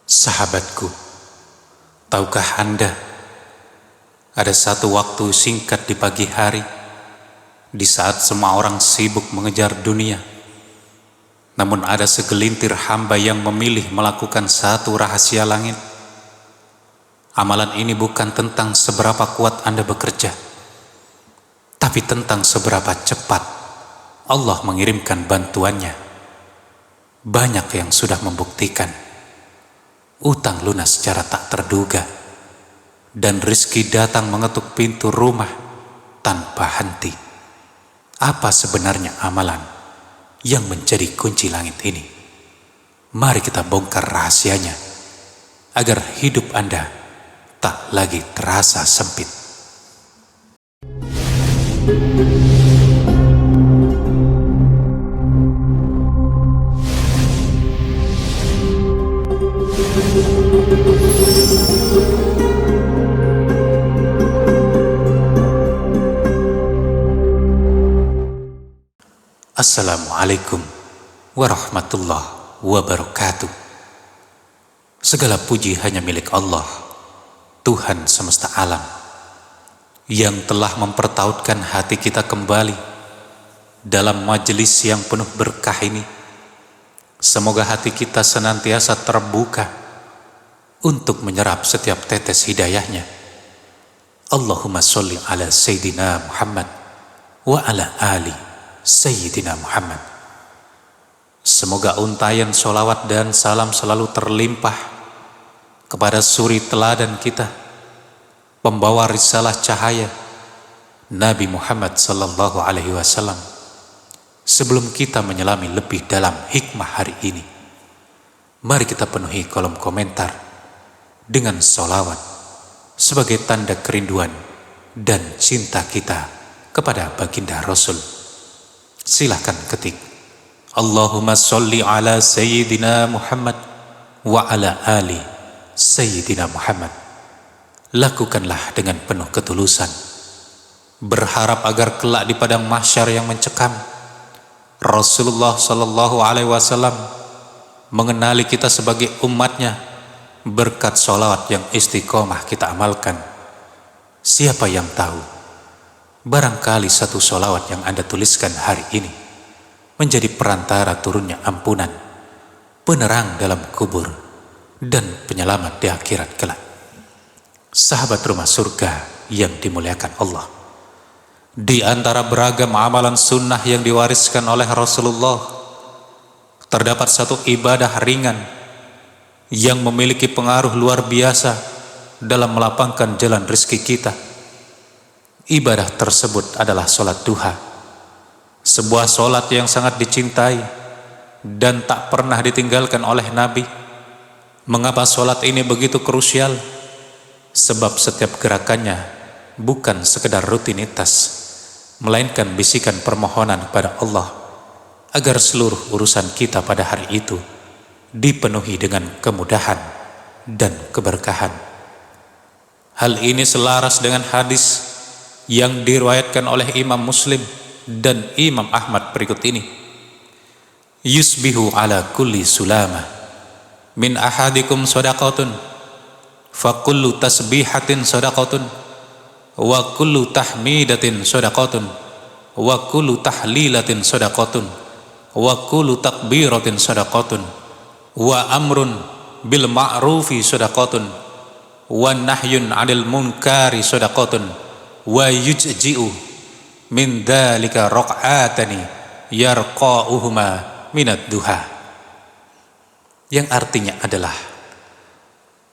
Sahabatku, tahukah Anda, ada satu waktu singkat di pagi hari, di saat semua orang sibuk mengejar dunia, namun ada segelintir hamba yang memilih melakukan satu rahasia langit. Amalan ini bukan tentang seberapa kuat Anda bekerja, tapi tentang seberapa cepat Allah mengirimkan bantuannya. Banyak yang sudah membuktikan utang lunas secara tak terduga, dan rezeki datang mengetuk pintu rumah tanpa henti. Apa sebenarnya amalan yang menjadi kunci langit ini? Mari kita bongkar rahasianya, agar hidup Anda tak lagi terasa sempit. Assalamualaikum warahmatullahi wabarakatuh. Segala puji hanya milik Allah, Tuhan semesta alam, yang telah mempertautkan hati kita kembali dalam majelis yang penuh berkah ini. Semoga hati kita senantiasa terbuka untuk menyerap setiap tetes hidayahnya. Allahumma sholli ala Sayyidina Muhammad wa ala ali Sayyidina Muhammad. Semoga untayan sholawat dan salam selalu terlimpah kepada suri teladan kita, pembawa risalah cahaya, Nabi Muhammad sallallahu alaihi wasallam. Sebelum kita menyelami lebih dalam hikmah hari ini, mari kita penuhi kolom komentar dengan sholawat sebagai tanda kerinduan dan cinta kita kepada baginda Rasul. Silahkan ketik Allahumma sholli ala Sayyidina Muhammad wa ala ali Sayyidina Muhammad. Lakukanlah dengan penuh ketulusan, berharap agar kelak di padang mahsyar yang mencekam, Rasulullah sallallahu alaihi wasallam mengenali kita sebagai umatnya berkat sholawat yang istiqomah kita amalkan. Siapa yang tahu, barangkali satu sholawat yang Anda tuliskan hari ini menjadi perantara turunnya ampunan, penerang dalam kubur, dan penyelamat di akhirat kelak. Sahabat rumah surga yang dimuliakan Allah, di antara beragam amalan sunnah yang diwariskan oleh Rasulullah, terdapat satu ibadah ringan yang memiliki pengaruh luar biasa dalam melapangkan jalan rezeki kita. Ibadah tersebut adalah sholat duha, sebuah sholat yang sangat dicintai dan tak pernah ditinggalkan oleh Nabi. Mengapa sholat ini begitu krusial? Sebab setiap gerakannya bukan sekedar rutinitas, melainkan bisikan permohonan kepada Allah agar seluruh urusan kita pada hari itu dipenuhi dengan kemudahan dan keberkahan. Hal ini selaras dengan hadis yang diriwayatkan oleh Imam Muslim dan Imam Ahmad berikut ini. Yusbihu ala kulli sulama min ahadikum shadaqatun, fa kullu tasbihatin shadaqatun, wa kullu tahmidatin shadaqatun, wa kullu tahlilatin shadaqatun, wa kullu takbiratin shadaqatun, wa amrun bil ma'rufi shadaqatun, wa nahyun 'anil munkari shadaqatun, wa yujzi'u min dzalika raq'atani yarqa'uhuma minad duha. Yang artinya adalah,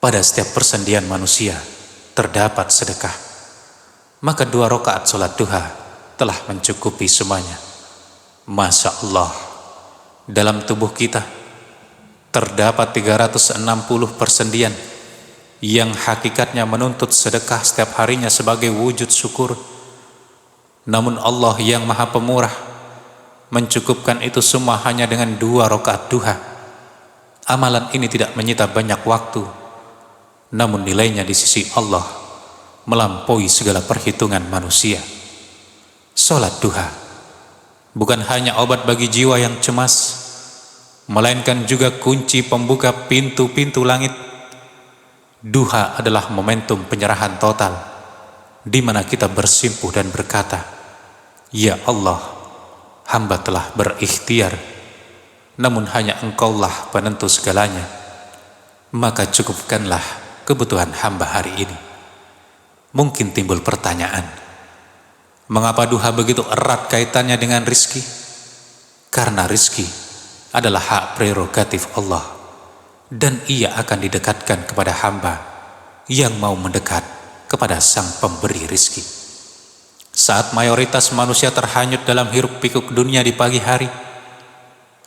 pada setiap persendian manusia terdapat sedekah, maka 2 rakaat sholat duha telah mencukupi semuanya. Masya Allah, dalam tubuh kita terdapat 360 persendian yang hakikatnya menuntut sedekah setiap harinya sebagai wujud syukur. Namun Allah yang maha pemurah mencukupkan itu semua hanya dengan 2 rakaat duha. Amalan ini tidak menyita banyak waktu, namun nilainya di sisi Allah melampaui segala perhitungan manusia. Sholat duha bukan hanya obat bagi jiwa yang cemas, melainkan juga kunci pembuka pintu-pintu langit. Duha adalah momentum penyerahan total, di mana kita bersimpuh dan berkata, "Ya Allah, hamba telah berikhtiar, namun hanya Engkaulah penentu segalanya. Maka cukupkanlah kebutuhan hamba hari ini." Mungkin timbul pertanyaan, mengapa duha begitu erat kaitannya dengan rizki? Karena rizki adalah hak prerogatif Allah, dan ia akan didekatkan kepada hamba yang mau mendekat kepada sang pemberi rizki. Saat mayoritas manusia terhanyut dalam hiruk pikuk dunia di pagi hari,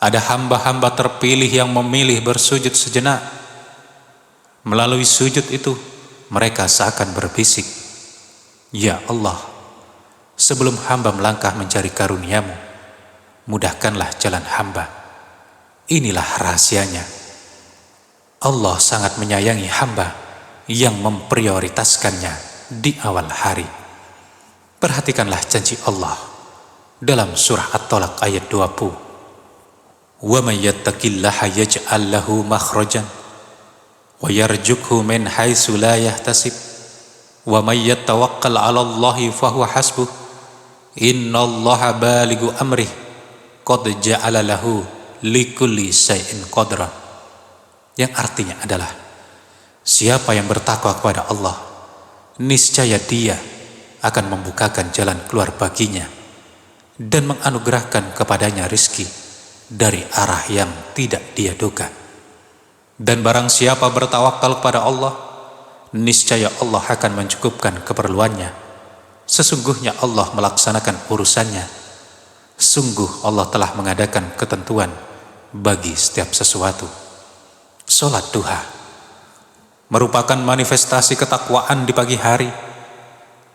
ada hamba-hamba terpilih yang memilih bersujud sejenak. Melalui sujud itu, mereka seakan berbisik, "Ya Allah, sebelum hamba melangkah mencari karunia-Mu, mudahkanlah jalan hamba." Inilah rahasianya. Allah sangat menyayangi hamba yang memprioritaskannya di awal hari. Perhatikanlah janji Allah dalam surah At-Talaq ayat 20. "Wa may yattaqillaha yaj'al lahu makhrajan wa yarzuqhu min haitsu la yahtasib wa may yatawakkal 'ala Allahi fahuwa hasbuh innallaha balighu amrih qad ja'ala lahu likulli syai'in qadra." Yang artinya adalah, siapa yang bertakwa kepada Allah, niscaya Dia akan membukakan jalan keluar baginya dan menganugerahkan kepadanya rizki dari arah yang tidak dia duga. Dan barang siapa bertawakal kepada Allah, niscaya Allah akan mencukupkan keperluannya. Sesungguhnya Allah melaksanakan urusannya. Sungguh Allah telah mengadakan ketentuan bagi setiap sesuatu. Salat duha merupakan manifestasi ketakwaan di pagi hari.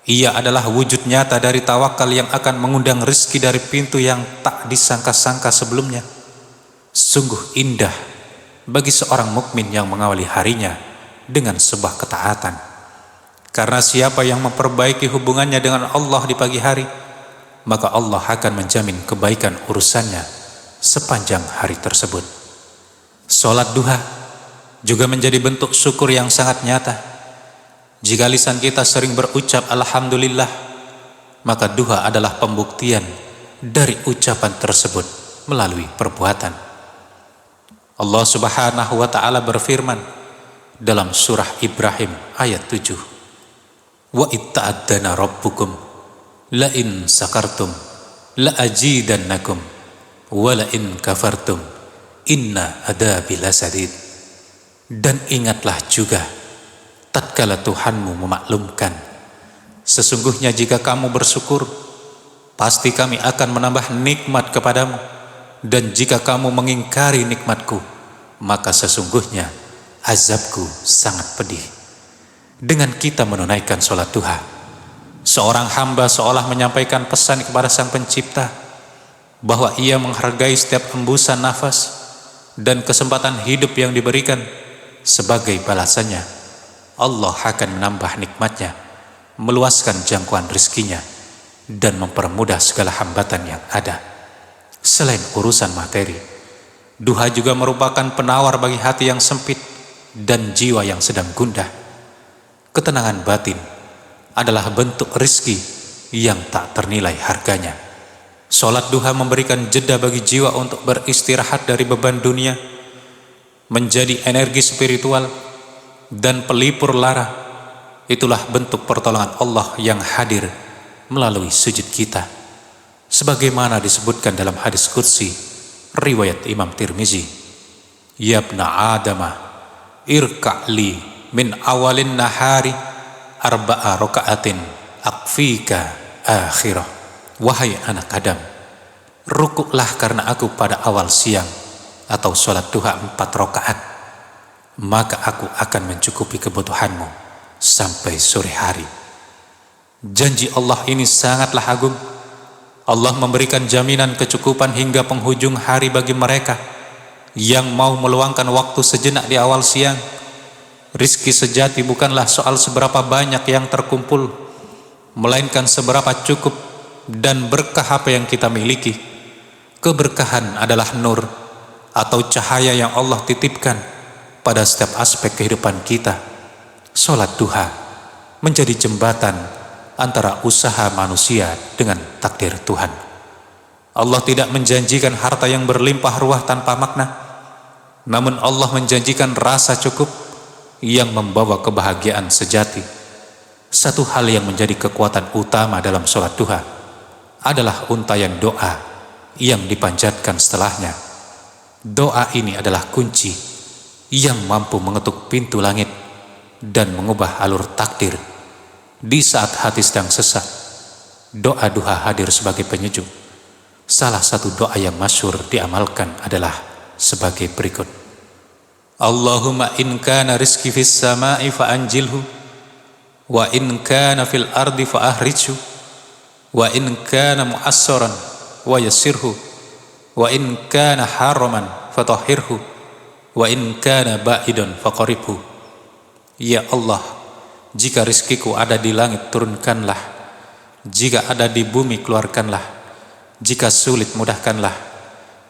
Ia adalah wujud nyata dari tawakal yang akan mengundang rezeki dari pintu yang tak disangka-sangka sebelumnya. Sungguh indah bagi seorang mukmin yang mengawali harinya dengan sebuah ketaatan. Karena siapa yang memperbaiki hubungannya dengan Allah di pagi hari, maka Allah akan menjamin kebaikan urusannya sepanjang hari tersebut. Salat duha juga menjadi bentuk syukur yang sangat nyata. Jika lisan kita sering berucap Alhamdulillah, maka duha adalah pembuktian dari ucapan tersebut melalui perbuatan. Allah Subhanahu wa ta'ala berfirman dalam surah Ibrahim ayat 7, "Wa itta'addana rabbukum la in sakartum la ajidannakum wa la in kafartum inna adabi lasadid." Dan ingatlah juga tatkala Tuhanmu memaklumkan, sesungguhnya jika kamu bersyukur, pasti kami akan menambah nikmat kepadamu, dan jika kamu mengingkari nikmatku, maka sesungguhnya azabku sangat pedih. Dengan kita menunaikan sholat duha, seorang hamba seolah menyampaikan pesan kepada Sang Pencipta bahwa ia menghargai setiap hembusan nafas dan kesempatan hidup yang diberikan. Sebagai balasannya, Allah akan menambah nikmatnya, meluaskan jangkauan rizkinya, dan mempermudah segala hambatan yang ada. Selain urusan materi, duha juga merupakan penawar bagi hati yang sempit dan jiwa yang sedang gundah. Ketenangan batin adalah bentuk rizki yang tak ternilai harganya. Salat duha memberikan jeda bagi jiwa untuk beristirahat dari beban dunia, menjadi energi spiritual dan pelipur lara. Itulah bentuk pertolongan Allah yang hadir melalui sujud kita, sebagaimana disebutkan dalam hadis qudsi riwayat Imam Tirmizi, "Ya ibna Adama, irka'li min awalin nahari arba'a raka'atin akfika akhirah." Wahai anak Adam, rukuklah karena aku pada awal siang atau sholat duha 4 rakaat, maka aku akan mencukupi kebutuhanmu sampai sore hari. Janji Allah ini sangatlah agung. Allah memberikan jaminan kecukupan hingga penghujung hari bagi mereka yang mau meluangkan waktu sejenak di awal siang. Rizki sejati bukanlah soal seberapa banyak yang terkumpul, melainkan seberapa cukup dan berkah apa yang kita miliki. Keberkahan adalah nur, atau cahaya yang Allah titipkan pada setiap aspek kehidupan kita. Sholat duha menjadi jembatan antara usaha manusia dengan takdir Tuhan. Allah tidak menjanjikan harta yang berlimpah ruah tanpa makna, namun Allah menjanjikan rasa cukup yang membawa kebahagiaan sejati. Satu hal yang menjadi kekuatan utama dalam sholat duha adalah untayan doa yang dipanjatkan setelahnya. Doa ini adalah kunci yang mampu mengetuk pintu langit dan mengubah alur takdir. Di saat hati sedang sesak, doa duha hadir sebagai penyejuk. Salah satu doa yang masyhur diamalkan adalah sebagai berikut: Allahumma in kana rizki fis sama'i fa anjilhu, wa in kana fil ardi fa ahrijhu, wa in kana mu'assaran wa yassirhu, wa in kana haraman fa tahhirhu, wa in kana ba'idan fa qaribhu. Ya Allah, jika rizkiku ada di langit turunkanlah, jika ada di bumi keluarkanlah, jika sulit mudahkanlah,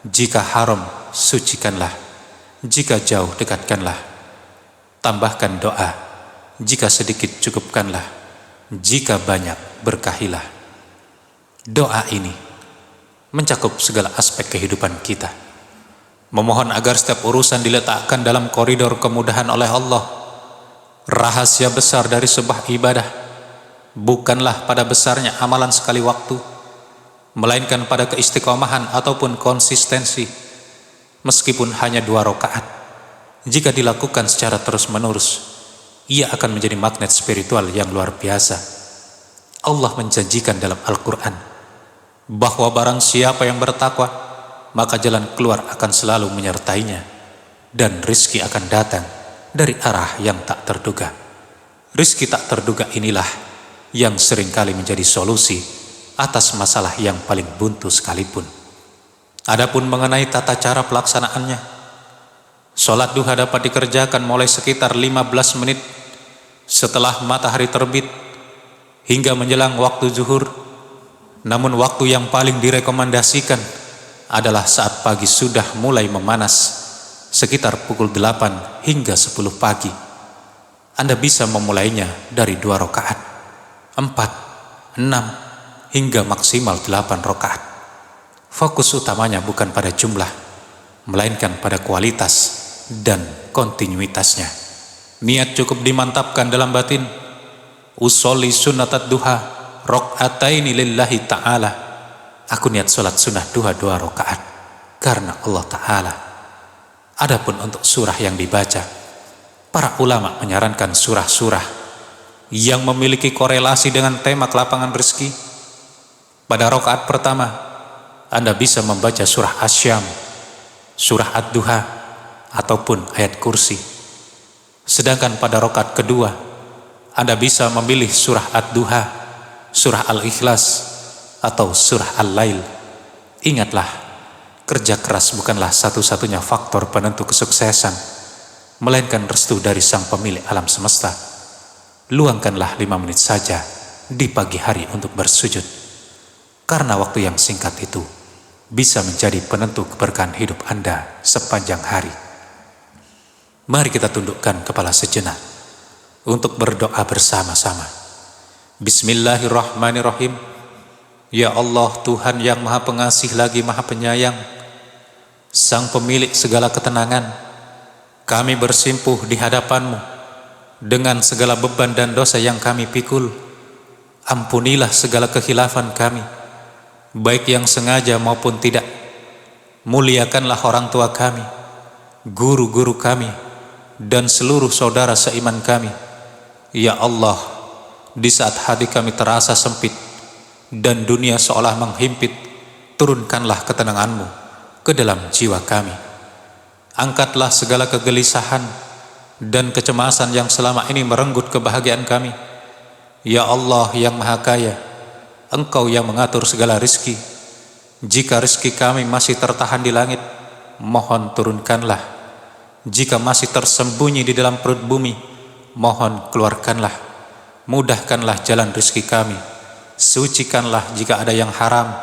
jika haram sucikanlah, jika jauh dekatkanlah. Tambahkan doa, jika sedikit cukupkanlah, jika banyak berkahilah. Doa ini mencakup segala aspek kehidupan kita, memohon agar setiap urusan diletakkan dalam koridor kemudahan oleh Allah. Rahasia besar dari sebuah ibadah bukanlah pada besarnya amalan sekali waktu, melainkan pada keistiqomahan ataupun konsistensi. Meskipun hanya 2 rakaat, jika dilakukan secara terus-menerus, ia akan menjadi magnet spiritual yang luar biasa. Allah menjanjikan dalam Al-Quran bahwa barang siapa yang bertakwa, maka jalan keluar akan selalu menyertainya, dan rizki akan datang dari arah yang tak terduga. Rizki tak terduga inilah yang seringkali menjadi solusi atas masalah yang paling buntu sekalipun. Adapun mengenai tata cara pelaksanaannya, sholat duha dapat dikerjakan mulai sekitar 15 menit setelah matahari terbit hingga menjelang waktu zuhur. Namun waktu yang paling direkomendasikan adalah saat pagi sudah mulai memanas, sekitar pukul 8 hingga 10 pagi. Anda bisa memulainya dari 2 rakaat, 4, 6, hingga maksimal 8 rakaat. Fokus utamanya bukan pada jumlah, melainkan pada kualitas dan kontinuitasnya. Niat cukup dimantapkan dalam batin. Usolli sunnatat duha rakaataini lillahi ta'ala. Aku niat sholat sunnah duha 2 rakaat karena Allah Ta'ala. Adapun untuk surah yang dibaca, para ulama menyarankan surah-surah yang memiliki korelasi dengan tema kelapangan rezeki. Pada rakaat pertama, Anda bisa membaca surah Asy-Syam, surah Ad-Duha, ataupun ayat kursi. Sedangkan pada rakaat kedua, Anda bisa memilih surah Ad-Duha, surah Al-Ikhlas, atau surah Al-Lail. Ingatlah, kerja keras bukanlah satu-satunya faktor penentu kesuksesan, melainkan restu dari Sang Pemilik alam semesta. Luangkanlah 5 menit saja di pagi hari untuk bersujud, karena waktu yang singkat itu bisa menjadi penentu keberkahan hidup Anda sepanjang hari. Mari kita tundukkan kepala sejenak untuk berdoa bersama-sama. Bismillahirrahmanirrahim. Ya Allah, Tuhan yang Maha Pengasih lagi Maha Penyayang, Sang Pemilik segala ketenangan, kami bersimpuh di hadapan-Mu dengan segala beban dan dosa yang kami pikul. Ampunilah segala kekhilafan kami, baik yang sengaja maupun tidak. Muliakanlah orang tua kami, guru-guru kami, dan seluruh saudara seiman kami. Ya Allah, di saat hati kami terasa sempit dan dunia seolah menghimpit, turunkanlah ketenangan-Mu ke dalam jiwa kami. Angkatlah segala kegelisahan dan kecemasan yang selama ini merenggut kebahagiaan kami. Ya Allah yang Maha Kaya, Engkau yang mengatur segala rizki. Jika rizki kami masih tertahan di langit, mohon turunkanlah. Jika masih tersembunyi di dalam perut bumi, mohon keluarkanlah. Mudahkanlah jalan rizki kami, sucikanlah jika ada yang haram,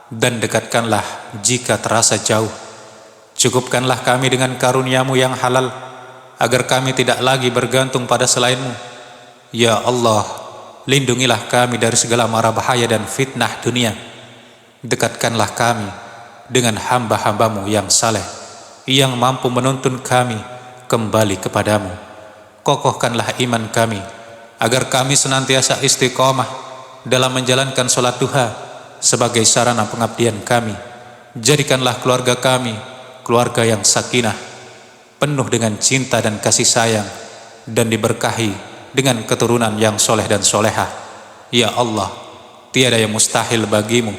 dan dekatkanlah jika terasa jauh. Cukupkanlah kami dengan karunia-Mu yang halal, agar kami tidak lagi bergantung pada selain-Mu. Ya Allah, lindungilah kami dari segala mara bahaya dan fitnah dunia. Dekatkanlah kami dengan hamba-hamba-Mu yang saleh, yang mampu menuntun kami kembali kepadamu. Kokohkanlah iman kami, agar kami senantiasa istiqomah dalam menjalankan sholat duha sebagai sarana pengabdian kami. Jadikanlah keluarga kami keluarga yang sakinah, penuh dengan cinta dan kasih sayang, dan diberkahi dengan keturunan yang soleh dan solehah. Ya Allah, tiada yang mustahil bagimu,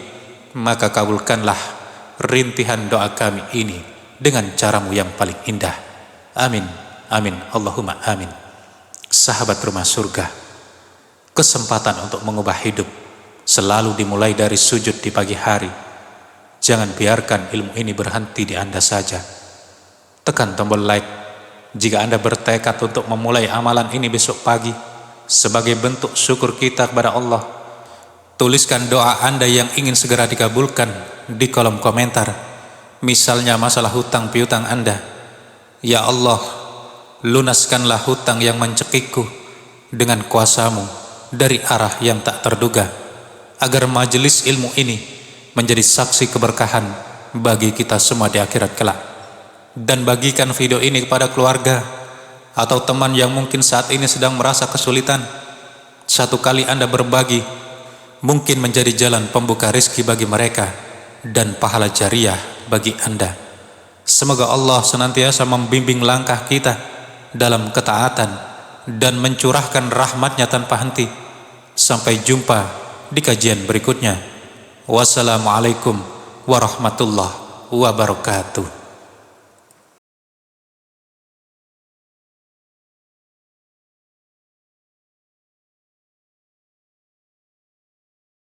maka kabulkanlah rintihan doa kami ini dengan caramu yang paling indah. Amin, amin, Allahumma amin. Sahabat rumah surga, kesempatan untuk mengubah hidup selalu dimulai dari sujud di pagi hari. Jangan biarkan ilmu ini berhenti di Anda saja. Tekan tombol like jika Anda bertekad untuk memulai amalan ini besok pagi sebagai bentuk syukur kita kepada Allah. Tuliskan doa Anda yang ingin segera dikabulkan di kolom komentar. Misalnya masalah hutang piutang Anda. Ya Allah, lunaskanlah hutang yang mencekikku dengan kuasa-Mu dari arah yang tak terduga, agar majelis ilmu ini menjadi saksi keberkahan bagi kita semua di akhirat kelak. Dan bagikan video ini kepada keluarga atau teman yang mungkin saat ini sedang merasa kesulitan. Satu kali Anda berbagi mungkin menjadi jalan pembuka rezeki bagi mereka dan pahala jariah bagi Anda. Semoga Allah senantiasa membimbing langkah kita dalam ketaatan dan mencurahkan rahmat-Nya tanpa henti. Sampai jumpa di kajian berikutnya. Wassalamualaikum warahmatullahi wabarakatuh.